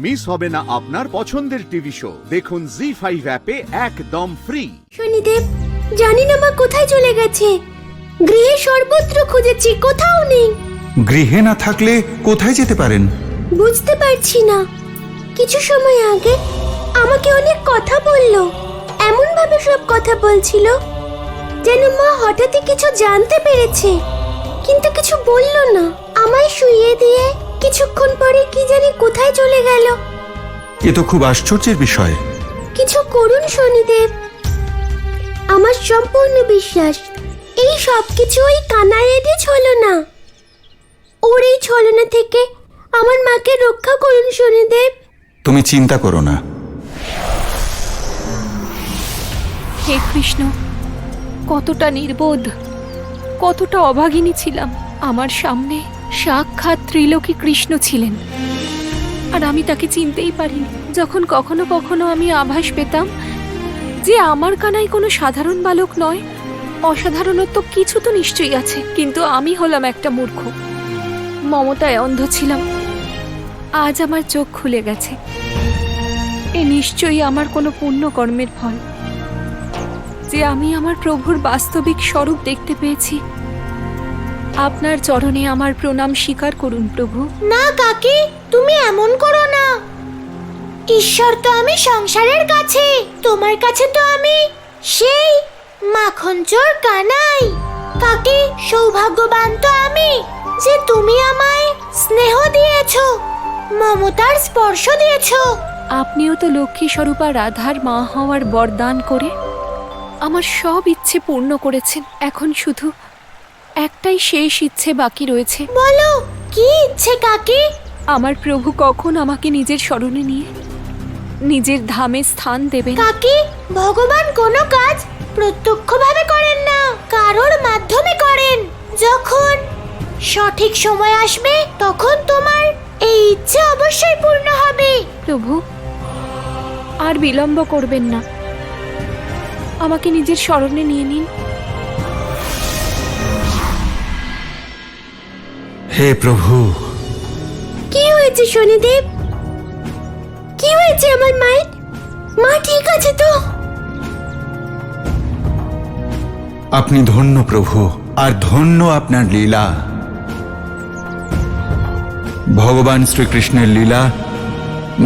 Miss হবে না আপনার পছন্দের টিভি শো। দেখুন জি5 অ্যাপে একদম ফ্রি। শনিদেব, জানি না মা কোথায় চলে গেছে। গৃহে সর্বত্র খুঁজেছি, কোথাও নেই। গৃহে না থাকলে কোথায় যেতে পারেন? বুঝতে পারছি না। কিছু সময় আগে আমাকে অনেক কথা বললো, এমন ভাবে সব কথা বলছিল যেন মা হঠাৎই কিছু জানতে পেরেছে, কিন্তু কিছু বললো না। আমায় শুইয়ে দিয়ে কিছুক্ষণ পরে কি জানি কোথায় চলে গেল। এ তো খুব আশ্চর্যের বিষয়। কিছু করুন শনিদেব। আমার সম্পূর্ণ বিশ্বাস এই সব কিছু ওই কানাইয়েরই ছলনা। ওর এই ছলনা থেকে আমার মাকে রক্ষা করুন শনিদেব। তুমি চিন্তা করো না। হে কৃষ্ণ, কতটা নির্বোধ, কতটা অভাগিনী ছিলাম। আমার সামনে সাক্ষাৎ ত্রিলোকী কৃষ্ণ ছিলেন, আর আমি তাকে চিনতেই পারিনি। যখন কখনো কখনো আমি আভাস পেতাম যে আমার কানাই কোনো সাধারণ বালক নয়, অসাধারণত্ব কিছু তো নিশ্চয়ই আছে, কিন্তু আমি হলাম একটা মূর্খ, মমতায় অন্ধ ছিলাম। আজ আমার চোখ খুলে গেছে। এ নিশ্চয়ই আমার কোনো পুণ্যকর্মের ফল যে আমি আমার প্রভুর বাস্তবিক স্বরূপ দেখতে পেয়েছি। আপনার চরণে আমার প্রণাম স্বীকার করুন প্রভু। না কাকি, তুমি এমন করো না। ঈশ্বর তো আমি সংসারের কাছে, তোমার কাছে তো আমি সেই মাখন চোর কানাই। কাকি, সৌভাগ্যবান তো আমি যে তুমি আমায় স্নেহ দিয়েছো, মমতার স্পর্শ দিয়েছো। আপনিও তো লক্ষ্মী স্বরূপা রাধার মা হওয়ার বরদান করে আমার সব ইচ্ছে পূর্ণ করেছেন। এখন শুধু একটাই শেষ ইচ্ছে বাকি রয়েছে। বলো, কি ইচ্ছে কাকি? আমার প্রভু কখন আমাকে নিজের শরণে নিয়ে নিজের ধামে স্থান দেবেন। কাকি, ভগবান কোনো কাজ প্রত্যক্ষভাবে করেন না, কারোর মাধ্যমে করেন। যখন সঠিক সময় আসবে তখন তোমার এই ইচ্ছে অবশ্যই পূর্ণ হবে। প্রভু, আর বিলম্ব করবেন না, আমাকে নিজের শরণে নিয়ে নিন। হে প্রভু। কি হয়েছে শনিদেব? কি হয়েছে আমার মায়ের? মা ঠিক আছে তো? আপনি ধন্য প্রভু, আর ধন্য আপনার লীলা। ভগবান শ্রীকৃষ্ণের লীলা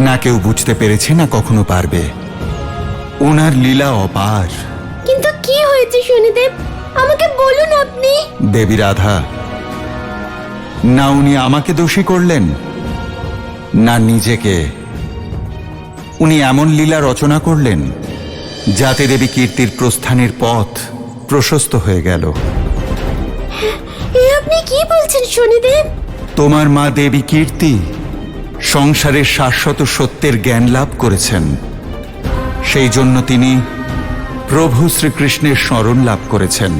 না কেউ বুঝতে পেরেছে, না কখনো পারবে। ওনার লীলা অপার। কিন্তু কি হয়েছে শনিদেব, আমাকে বলুন আপনি। দেবী রাধা, না উনি আমাকে দোষী করলেন, না নিজেকে। উনি এমন লীলা রচনা করলেন যাতে দেবী কীর্তির প্রস্থানের পথ প্রশস্ত হয়ে গেল। এ আপনি কি বলছেন শনিদেব? তোমার মা দেবী কীর্তি সংসারের শাশ্বত সত্যের জ্ঞান লাভ করেছেন। সেই জন্য তিনি প্রভু শ্রীকৃষ্ণের শরণ লাভ করেছেন।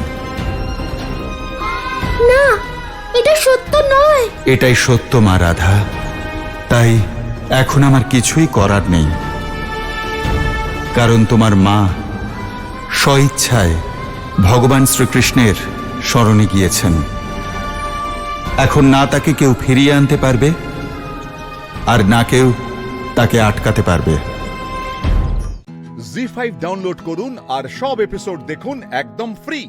না, এটা সত্য নয়। এটাই সত্য মা রাধা। তাই এখন আমার কিছুই করার নেই, কারণ তোমার মা স্বইচ্ছায় ভগবান শ্রীকৃষ্ণের শরণে গিয়েছেন। এখন না তাকে কেউ ফিরিয়ে আনতে পারবে, আর না কেউ তাকে আটকাতে পারবে। জি5 ডাউনলোড করুন আর সব এপিসোড দেখুন একদম ফ্রি।